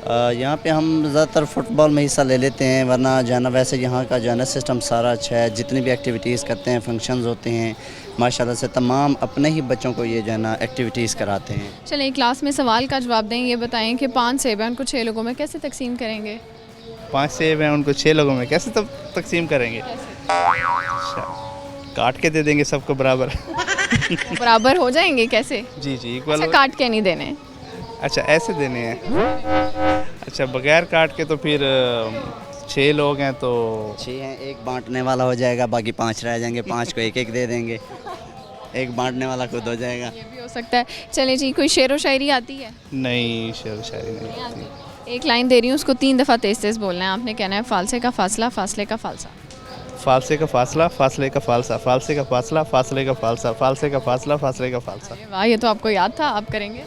यहाँ पे हम ज़्यादातर फ़ुटबॉल में हिस्सा ले लेते हैं, वरना जाना वैसे यहाँ का जाना सिस्टम सारा अच्छा है। जितनी भी एक्टिविटीज़ करते हैं, फंक्शंस होते हैं, माशाल्लाह से तमाम अपने ही बच्चों को ये जाना एक्टिविटीज़ कराते हैं। चलिए, क्लास में सवाल का जवाब दें। ये बताएं कि 5 सेब हैं, उनको 6 लोगों में कैसे तकसीम करेंगे? 5 सेब हैं, उनको 6 लोगों में कैसे तकसीम करेंगे? अच्छा, काट के दे देंगे सबको बराबर। बराबर हो जाएंगे कैसे? जी जी, इक्वल। अच्छा, काट के नहीं देने? अच्छा, ऐसे देने हैं। अच्छा, बगैर कार्ड के तो फिर 6 लोग हैं तो 6 हैं, एक बांटने वाला हो जाएगा, बाकी 5 रह जाएंगे, 5 को एक एक दे देंगे, एक बांटने वाला खुद हो जाएगा। ये भी हो सकता है। चले जी, कोई शेर व शायरी आती है? नहीं, शेर शायरी नहीं आती। एक लाइन दे रही हूँ, उसको 3 दफ़ा तेज़ तेज़ बोलना है आपने। कहना है फालसे का फासला, फासले का फालसा। फालसे का फासला, फासले का फालसा, फालसे का फासला, फासले का फालसा, फालसे का फासला, फासले का फालसा। अरे वाह, ये तो आपको याद था। आप करेंगे?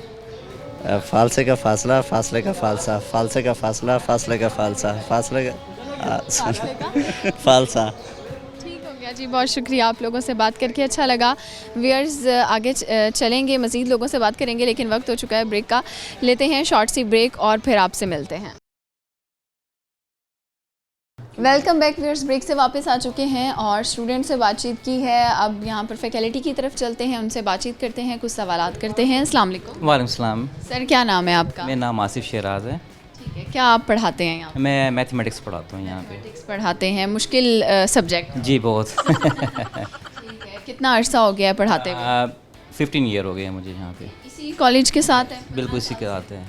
फालसे का फासला, फासले का फालसा, फालसे का फासला, फासले का फालसा, फासले का फालसा। ठीक हो गया जी, बहुत शुक्रिया। आप लोगों से बात करके अच्छा लगा। व्यूअर्स, आगे चलेंगे, मज़ीद लोगों से बात करेंगे, लेकिन वक्त हो चुका है ब्रेक का। लेते हैं शॉर्ट सी ब्रेक और फिर आपसे मिलते हैं। वेलकम बैक व्यूअर्स, ब्रेक से वापस आ चुके हैं और स्टूडेंट से बातचीत की है। अब यहाँ पर फैकल्टी की तरफ चलते हैं, उनसे बातचीत करते हैं, कुछ सवालात करते हैं। अस्सलाम वालेकुम। वालेकुम सलाम। सर, क्या नाम है आपका? मेरा नाम आसिफ शेराज है। ठीक है, क्या आप पढ़ाते हैं यहाँ? मैं मैथमेटिक्स पढ़ाता हूँ यहाँ पे। मैथमेटिक्स पढ़ाते हैं, मुश्किल सब्जेक्ट? जी बहुत। ठीक है, कितना अरसा हो गया है पढ़ाते हुए? 15 ईयर हो गए हैं मुझे यहाँ पे। इसी कॉलेज के साथ है? बिल्कुल इसी के साथ है।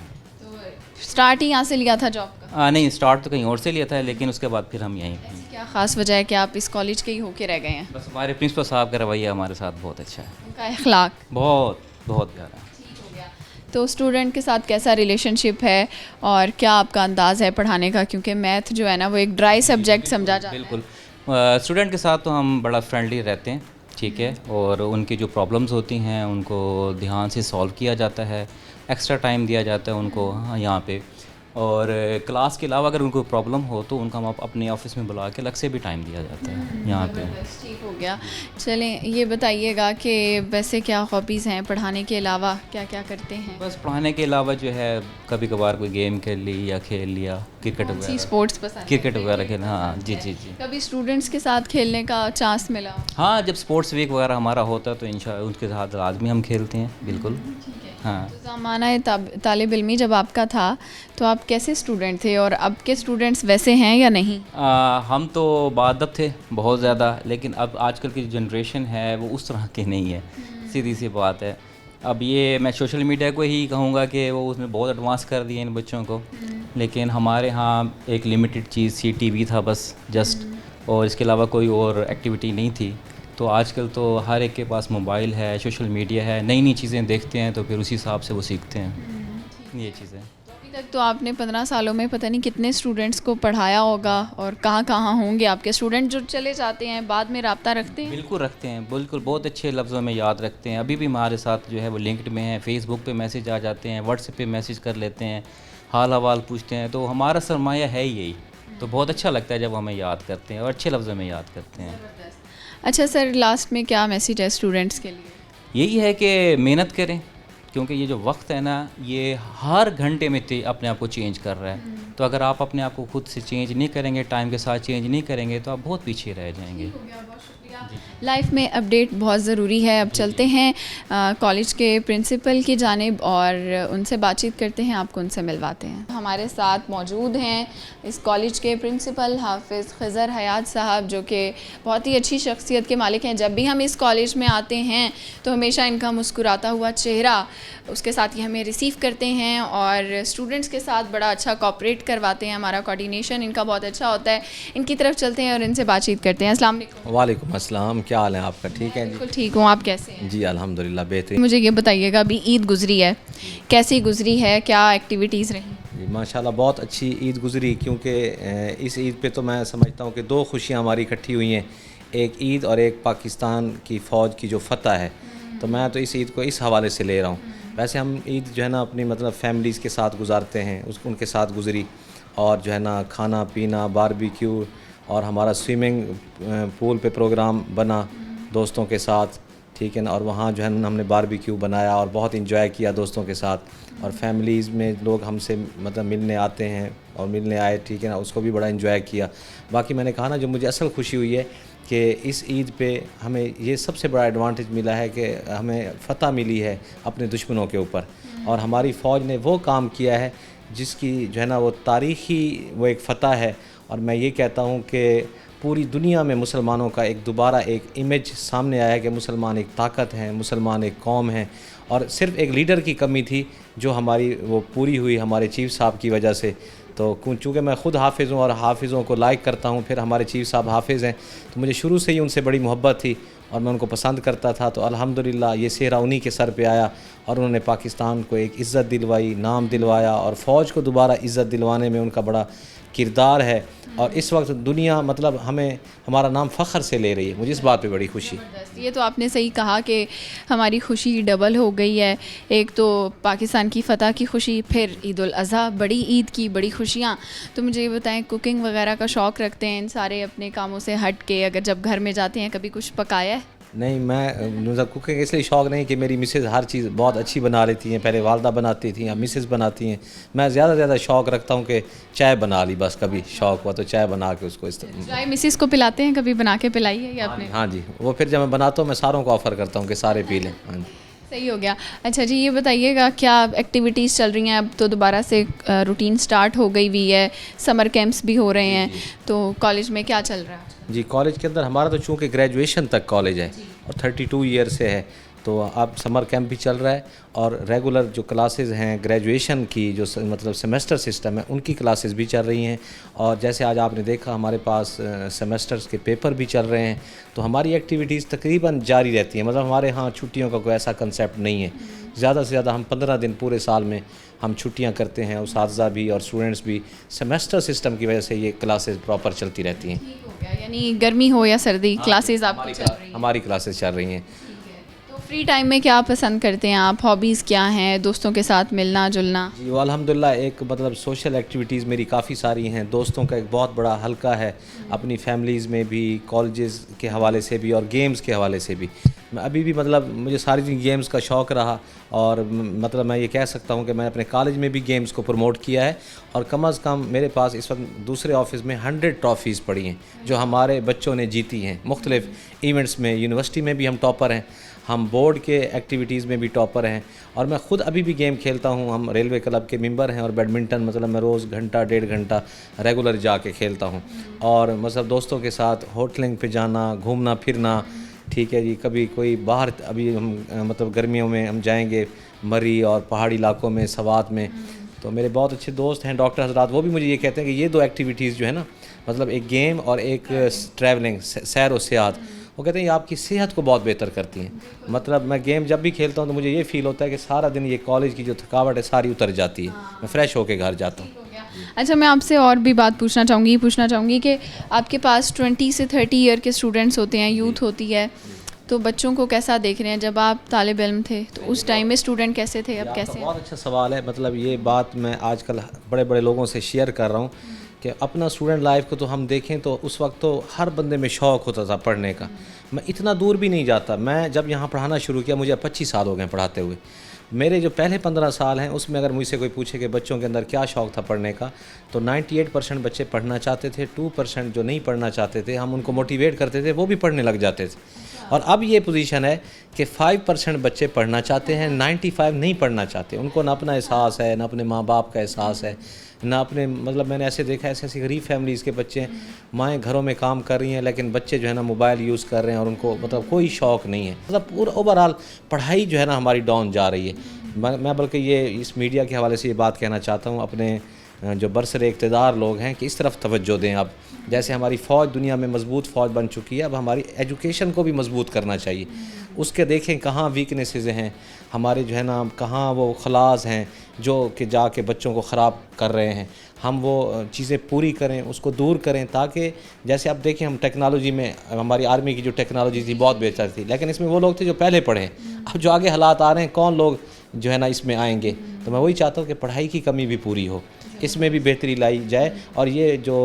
स्टार्ट ही यहाँ से लिया था जॉब का? नहीं, स्टार्ट तो कहीं और से लिया था, लेकिन उसके बाद फिर हम यहीं। क्या ख़ास वजह है कि आप इस कॉलेज के ही होके रह गए हैं? बस हमारे प्रिंसिपल साहब का रवैया हमारे साथ बहुत अच्छा है। उनका अखलाक बहुत बहुत प्यारा। तो स्टूडेंट के साथ कैसा रिलेशनशिप है और क्या आपका अंदाज़ है पढ़ाने का? क्योंकि मैथ जो है ना, वो एक ड्राई सब्जेक्ट समझा जाता है। बिल्कुल, स्टूडेंट के साथ तो हम बड़ा फ्रेंडली रहते हैं, ठीक है, और उनकी जो प्रॉब्लम्स होती हैं उनको ध्यान से सॉल्व किया जाता है, एक्स्ट्रा टाइम दिया जाता है उनको यहाँ पे। और क्लास के अलावा अगर उनको प्रॉब्लम हो तो उनका हम अपने ऑफिस में बुला के अलग से भी टाइम दिया जाता है यहाँ पे। ठीक हो गया। चलें, ये बताइएगा कि वैसे क्या हॉबीज़ हैं पढ़ाने के अलावा, क्या क्या करते हैं? बस पढ़ाने के अलावा जो है कभी कभार कोई गेम खेल ली या खेल लिया, क्रिकेट वगैरह। स्पोर्ट्स पसंद? क्रिकेट वगैरह खेलना, हाँ जी जी जी। कभी स्टूडेंट्स के साथ खेलने का चांस मिला? हाँ, जब स्पोर्ट्स वीक वगैरह हमारा होता है तो इंशाल्लाह उनके साथ लाजमी हम खेलते हैं, बिल्कुल। हाँ, ज़माना तालिब इल्मी जब आपका था तो आप कैसे स्टूडेंट थे और अब के स्टूडेंट्स वैसे हैं या नहीं? हम तो बाअदब थे बहुत ज़्यादा, लेकिन अब आजकल की जो जनरेशन है वो उस तरह की नहीं है, सीधी सी बात है। अब ये मैं सोशल मीडिया को ही कहूँगा कि वो उसमें बहुत एडवांस कर दिए इन बच्चों को, लेकिन हमारे यहाँ एक लिमिटेड चीज़ थी, टीवी था बस जस्ट, और इसके अलावा कोई और एक्टिविटी नहीं थी। तो आजकल तो हर एक के पास मोबाइल है, सोशल मीडिया है, नई नई चीज़ें देखते हैं तो फिर उसी हिसाब से वो सीखते हैं ये चीज़ें। अभी तक तो आपने 15 सालों में पता नहीं कितने स्टूडेंट्स को पढ़ाया होगा और कहाँ कहाँ होंगे आपके स्टूडेंट जो चले जाते हैं बाद में रब्ता रखते हैं? बिल्कुल रखते हैं, बिल्कुल बहुत अच्छे लफ्ज़ों में याद रखते हैं। अभी भी हमारे साथ जो है वो लिंक्ड में है, फेसबुक पे मैसेज आ जाते हैं, व्हाट्सएप पे मैसेज कर लेते हैं, हाल हवाल पूछते हैं। तो हमारा सरमाया है यही, तो बहुत अच्छा लगता है जब हमें याद करते हैं और अच्छे लफ्ज़ों में याद करते हैं। अच्छा सर, लास्ट में क्या मैसेज है स्टूडेंट्स के लिए? यही है कि मेहनत करें, क्योंकि ये जो वक्त है ना, ये हर घंटे में अपने आप को चेंज कर रहा है। तो अगर आप अपने आप को खुद से चेंज नहीं करेंगे, टाइम के साथ चेंज नहीं करेंगे, तो आप बहुत पीछे रह जाएंगे। लाइफ में अपडेट बहुत ज़रूरी है। अब चलते हैं कॉलेज के प्रिंसिपल की जानिब और उनसे बातचीत करते हैं, आपको उनसे मिलवाते हैं। हमारे साथ मौजूद हैं इस कॉलेज के प्रिंसिपल हाफिज़ खज़र हयात साहब, जो कि बहुत ही अच्छी शख्सियत के मालिक हैं। जब भी हम इस कॉलेज में आते हैं तो हमेशा इनका मुस्कुराता हुआ चेहरा, उसके साथ ही हमें रिसीव करते हैं और स्टूडेंट्स के साथ बड़ा अच्छा कोऑपरेट करवाते हैं। हमारा कोऑर्डिनेशन इनका बहुत अच्छा होता है। इनकी तरफ चलते हैं और इनसे बातचीत करते हैं। अस्सलाम वालेकुम। वालेकुम अस्सलाम, क्या हाल है आपका? ठीक है? बिल्कुल ठीक हूँ, आप कैसे हैं? जी अल्हम्दुलिल्लाह बेहतरीन। मुझे ये बताइएगा, अभी ईद गुजरी है, कैसी गुजरी है, क्या एक्टिविटीज़ रही? जी माशाल्लाह बहुत अच्छी ईद गुजरी, क्योंकि इस ईद पे तो मैं समझता हूँ कि दो खुशियाँ हमारी इकट्ठी हुई हैं, एक ईद और एक पाकिस्तान की फ़ौज की जो फतह है। तो मैं तो इस ईद को इस हवाले से ले रहा हूँ। वैसे हम ईद जो है ना अपनी मतलब फैमिलीज़ के साथ गुजारते हैं, उनके साथ गुजरी, और जो है ना खाना पीना, बारबेक्यू, और हमारा स्विमिंग पूल पे प्रोग्राम बना दोस्तों के साथ, ठीक है ना, और वहाँ जो है ना हमने बारबेक्यू बनाया और बहुत इंजॉय किया दोस्तों के साथ। और फैमिलीज़ में लोग हमसे मतलब मिलने आते हैं और मिलने आए, ठीक है ना, उसको भी बड़ा इंजॉय किया। बाकी मैंने कहा ना, जो मुझे असल खुशी हुई है कि इस ईद पे हमें ये सबसे बड़ा एडवांटेज मिला है कि हमें फ़तह मिली है अपने दुश्मनों के ऊपर, और हमारी फ़ौज ने वो काम किया है जिसकी जो है ना वो तारीख़ी वो एक फ़तह है। और मैं ये कहता हूँ कि पूरी दुनिया में मुसलमानों का एक दोबारा एक इमेज सामने आया है कि मुसलमान एक ताकत हैं, मुसलमान एक कौम है। और सिर्फ एक लीडर की कमी थी जो हमारी वो पूरी हुई हमारे चीफ साहब की वजह से। तो चूँकि मैं ख़ुद हाफिज़ हूँ और हाफिज़ों को लाइक करता हूँ, फिर हमारे चीफ साहब हाफिज़ हैं, तो मुझे शुरू से ही उनसे बड़ी मोहब्बत थी और मैं उनको पसंद करता था। तो अल्हम्दुलिल्लाह ये सेहरा उन्हीं के सर पे आया और उन्होंने पाकिस्तान को एक इज़्ज़त दिलवाई, नाम दिलवाया, और फ़ौज को दोबारा इज़्ज़त दिलवाने में उनका बड़ा किरदार है। और इस वक्त दुनिया मतलब हमें हमारा नाम फ़ख्र से ले रही है, मुझे इस बात पे बड़ी खुशी। ये तो आपने सही कहा कि हमारी खुशी डबल हो गई है। एक तो पाकिस्तान की फ़तह की खुशी, फिर ईद उल अज़हा, बड़ी ईद की बड़ी खुशियाँ। तो मुझे ये बताएं, कुकिंग वगैरह का शौक़ रखते हैं इन सारे अपने कामों से हट के? अगर जब घर में जाते हैं कभी कुछ पकाया है? नहीं, मैं मतलब कुकिंग इसलिए शौक़ नहीं कि मेरी मिसेज़ हर चीज़ बहुत अच्छी बना लेती हैं। पहले वालदा बनाती थी, अब मिसेज़ बनाती हैं। मैं ज़्यादा से ज़्यादा शौक़ रखता हूँ कि चाय बना ली, बस कभी शौक़ हुआ तो चाय बना के उसको चाय मिसेज़ को पिलाते हैं? कभी बना के पिलाई है या आपने? हाँ जी, वो फिर जब मैं बनाता हूँ मैं सारों को ऑफ़र करता हूँ कि सारे पी लें। हाँ जी, सही हो गया। अच्छा जी, ये बताइएगा क्या एक्टिविटीज़ चल रही हैं? अब तो दोबारा से रूटीन स्टार्ट हो गई हुई है, समर कैंप्स भी हो रहे हैं, तो कॉलेज में क्या चल रहा है? जी, कॉलेज के अंदर हमारा तो चूँकि ग्रेजुएशन तक कॉलेज है और 32 ईयर से है, तो अब समर कैंप भी चल रहा है और रेगुलर जो क्लासेस हैं ग्रेजुएशन की, जो मतलब सेमेस्टर सिस्टम है, उनकी क्लासेस भी चल रही हैं। और जैसे आज आपने देखा हमारे पास सेमेस्टर्स के पेपर भी चल रहे हैं, तो हमारी एक्टिविटीज़ तकरीबन जारी रहती हैं। मतलब हमारे यहाँ छुट्टियों का कोई ऐसा कंसेप्ट नहीं है। ज़्यादा से ज़्यादा हम 15 दिन पूरे साल में हम छुट्टियाँ करते हैं, उस्ताज़ा भी और स्टूडेंट्स भी। सेमेस्टर सिस्टम की वजह से ये क्लासेस प्रॉपर चलती रहती हैं। यानी गर्मी हो या सर्दी, क्लासेस आपकी चल रही हैं? हमारी क्लासेस चल रही हैं। फ्री टाइम में क्या पसंद करते हैं आप? हॉबीज़ क्या हैं? दोस्तों के साथ मिलना जुलना? जी, वो अल्हम्दुलिल्लाह एक मतलब सोशल एक्टिविटीज़ मेरी काफ़ी सारी हैं। दोस्तों का एक बहुत बड़ा हल्का है, अपनी फैमिलीज़ में भी, कॉलेजेस के हवाले से भी और गेम्स के हवाले से भी। मैं अभी भी मतलब मुझे सारी गेम्स का शौक़ रहा और मतलब मैं ये कह सकता हूँ कि मैंने अपने कॉलेज में भी गेम्स को प्रमोट किया है। और कम अज़ कम मेरे पास इस वक्त दूसरे ऑफिस में 100 ट्रॉफ़ीज़ पड़ी हैं जो हमारे बच्चों ने जीती हैं मुख्तलिफ़ इवेंट्स में। यूनिवर्सिटी में भी हम टॉपर हैं, हम बोर्ड के एक्टिविटीज़ में भी टॉपर हैं और मैं ख़ुद अभी भी गेम खेलता हूँ। हम रेलवे क्लब के मेंबर हैं और बैडमिंटन मतलब मैं रोज़ घंटा 1.5 घंटा रेगुलर जाके खेलता हूँ। और मतलब दोस्तों के साथ होटलिंग पे जाना, घूमना फिरना, ठीक है जी। कभी कोई बाहर, अभी हम मतलब गर्मियों में हम जाएंगे मरी और पहाड़ी इलाकों में, सवात में, तो मेरे बहुत अच्छे दोस्त हैं डॉक्टर हजरात, वो भी मुझे ये कहते हैं कि ये 2 एक्टिविटीज़ जो है ना, मतलब एक गेम और एक ट्रैवलिंग, सैर और सियाहत, वो कहते हैं ये आपकी सेहत को बहुत बेहतर करती हैं। मतलब मैं गेम जब भी खेलता हूँ तो मुझे ये फ़ील होता है कि सारा दिन ये कॉलेज की जो थकावट है सारी उतर जाती है, मैं फ़्रेश होकर घर जाता हूँ। अच्छा, मैं आपसे और भी बात पूछना चाहूँगी कि आपके पास 20 से 30 ईयर के स्टूडेंट्स होते हैं, यूथ होती है, तो बच्चों को कैसा देख रहे हैं? जब आप तालिब इल्म थे तो उस टाइम में स्टूडेंट कैसे थे, अब कैसे? बहुत अच्छा सवाल है। मतलब ये बात मैं आजकल बड़े बड़े लोगों से शेयर कर रहा हूँ कि अपना स्टूडेंट लाइफ को तो हम देखें तो उस वक्त तो हर बंदे में शौक़ होता था पढ़ने का। मैं इतना दूर भी नहीं जाता। मैं जब यहाँ पढ़ाना शुरू किया मुझे 25 साल हो गए पढ़ाते हुए। मेरे जो पहले 15 साल हैं उसमें अगर मुझसे कोई पूछे कि बच्चों के अंदर क्या शौक़ था पढ़ने का, तो 98% बच्चे पढ़ना चाहते थे। 2% जो नहीं पढ़ना चाहते थे हम उनको मोटिवेट करते थे, वो भी पढ़ने लग जाते थे। और अब ये पोजीशन है कि 5% बच्चे पढ़ना चाहते हैं, 95 नहीं पढ़ना चाहते। उनको ना अपना एहसास है, ना अपने माँ बाप का एहसास है, ना अपने मतलब मैंने ऐसे देखा, ऐसी गरीब फैमिलीज़ के बच्चे हैं, माएँ घरों में काम कर रही हैं लेकिन बच्चे जो है ना मोबाइल यूज़ कर रहे हैं और उनको मतलब कोई शौक़ नहीं है। मतलब पूरा ओवरऑल पढ़ाई जो है ना हमारी डाउन जा रही है। मैं बल्कि ये इस मीडिया के हवाले से ये बात कहना चाहता हूँ अपने जो बरसरे इक़्तिदार लोग हैं कि इस तरफ तवज्जो दें। अब जैसे हमारी फ़ौज दुनिया में मज़बूत फ़ौज बन चुकी है, अब हमारी एजुकेशन को भी मज़बूत करना चाहिए। उसके देखें कहाँ वीकनेसेस हैं हमारे जो है ना, कहाँ वो खलास हैं जो कि जाके बच्चों को ख़राब कर रहे हैं। हम वो चीज़ें पूरी करें, उसको दूर करें, ताकि जैसे आप देखें हम टेक्नोलॉजी में, हमारी आर्मी की जो टेक्नोलॉजी थी बहुत बेहतर थी, लेकिन इसमें वो लोग थे जो पहले पढ़े हैं। अब जो आगे हालात आ रहे हैं, कौन लोग जो है ना इसमें आएंगे। तो मैं वही चाहता हूँ कि पढ़ाई की कमी भी पूरी हो, इसमें भी बेहतरी लाई जाए और ये जो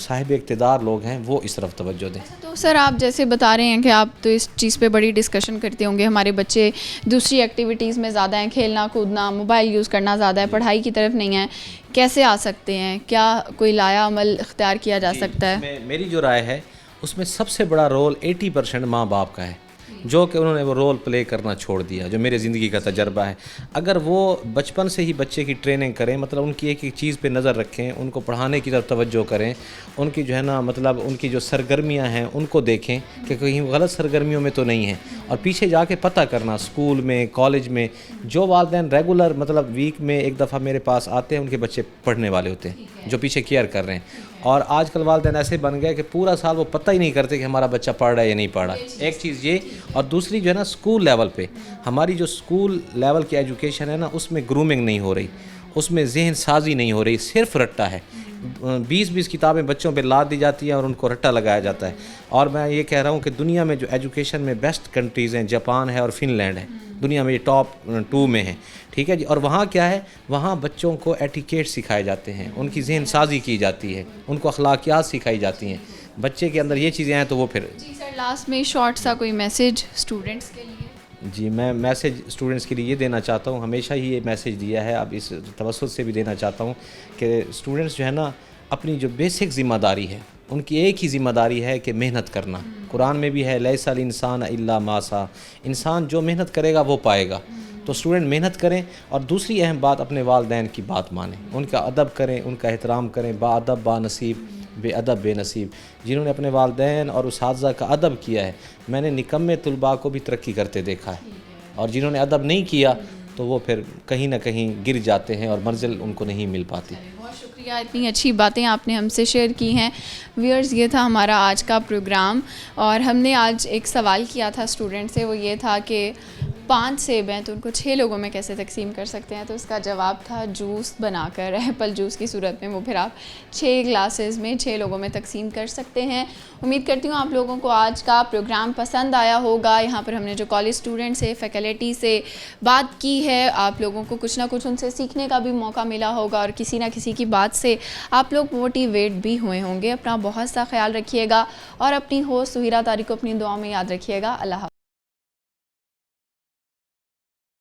साहिब इक़्तिदार लोग हैं वो इस तरफ तवज्जो दें। तो सर आप जैसे बता रहे हैं कि आप तो इस चीज़ पे बड़ी डिस्कशन करते होंगे, हमारे बच्चे दूसरी एक्टिविटीज़ में ज़्यादा हैं, खेलना कूदना, मोबाइल यूज़ करना ज़्यादा है, पढ़ाई की तरफ नहीं है, कैसे आ सकते हैं? क्या कोई लाया अमल इख्तियार किया जा सकता है? मेरी जो राय है उसमें सबसे बड़ा रोल 80% माँ बाप का है। जो कि उन्होंने वो रोल प्ले करना छोड़ दिया, जो मेरे ज़िंदगी का तजर्बा है। अगर वो बचपन से ही बच्चे की ट्रेनिंग करें, मतलब उनकी एक एक चीज़ पे नज़र रखें, उनको पढ़ाने की तरफ तवज्जो करें, उनकी जो है ना मतलब उनकी जो सरगर्मियाँ हैं उनको देखें कि कहीं गलत सरगर्मियों में तो नहीं है, और पीछे जाके पता करना स्कूल में, कॉलेज में। जो वालिदैन रेगुलर मतलब वीक में एक दफ़ा मेरे पास आते हैं, उनके बच्चे पढ़ने वाले होते हैं, जो पीछे केयर कर रहे हैं। और आजकल वालिदैन ऐसे बन गए कि पूरा साल वो पता ही नहीं करते कि हमारा बच्चा पढ़ रहा है या नहीं पढ़ रहा है। एक चीज़ ये, और दूसरी जो है ना स्कूल लेवल पे हमारी जो स्कूल लेवल की एजुकेशन है ना, उसमें ग्रूमिंग नहीं हो रही, उसमें जहन साजी नहीं हो रही, सिर्फ रट्टा है। 20-20 किताबें बच्चों पे लाद दी जाती हैं और उनको रट्टा लगाया जाता है। और मैं ये कह रहा हूँ कि दुनिया में जो एजुकेशन में बेस्ट कंट्रीज़ हैं, जापान है और फिनलैंड है, दुनिया में ये टॉप 2 में है, ठीक है जी। और वहाँ क्या है, वहाँ बच्चों को एटिकेट सिखाए जाते हैं, उनकी जहन साजी की जाती है, उनको अखलाकियात सिखाई जाती हैं। बच्चे के अंदर ये चीज़ें हैं तो वो फिर। जी सर, लास्ट में शॉर्ट सा कोई मैसेज स्टूडेंट्स के लिए? जी, मैं मैसेज स्टूडेंट्स के लिए ये देना चाहता हूँ, हमेशा ही ये मैसेज दिया है, अब इस तवज्जुह से भी देना चाहता हूँ कि स्टूडेंट्स जो है ना अपनी जो बेसिक ज़िम्मेदारी है, उनकी एक ही ज़िम्मेदारी है कि मेहनत करना। कुरान में भी है लैसल इंसान इल्ला मासा, इंसान जो मेहनत करेगा वो पाएगा। तो स्टूडेंट मेहनत करें, और दूसरी अहम बात अपने वालिदैन की बात मानें, उनका अदब करें, उनका एहतराम करें। बाअदब बानसीब, बेअदब बेनसीब। जिन्होंने अपने वालिदैन और उस्ताज़ा का अदब किया है, मैंने निकम्मे तुलबा को भी तरक्की करते देखा है, और जिन्होंने अदब नहीं किया तो वो फिर कहीं ना कहीं गिर जाते हैं और मंजिल उनको नहीं मिल पाती। बहुत शुक्रिया, इतनी अच्छी बातें आपने हमसे शेयर की हैं। व्यूअर्स, ये था हमारा आज का प्रोग्राम, और हमने आज एक सवाल किया था स्टूडेंट से, वो ये था कि 5 सेब हैं तो उनको 6 लोगों में कैसे तकसीम कर सकते हैं। तो उसका जवाब था जूस बनाकर, एप्पल जूस की सूरत में वो फिर आप 6 ग्लासेस में 6 लोगों में तकसीम कर सकते हैं। उम्मीद करती हूँ आप लोगों को आज का प्रोग्राम पसंद आया होगा। यहाँ पर हमने जो कॉलेज स्टूडेंट से, फैकल्टी से बात की है, आप लोगों को कुछ ना कुछ उनसे सीखने का भी मौका मिला होगा, और किसी ना किसी की बात से आप लोग मोटिवेट भी हुए होंगे। अपना बहुत सा ख्याल रखिएगा, और अपनी होस्ट सुहिरा तारिक को अपनी दुआ में याद रखिएगा। अल्लाह हाफ़िज़।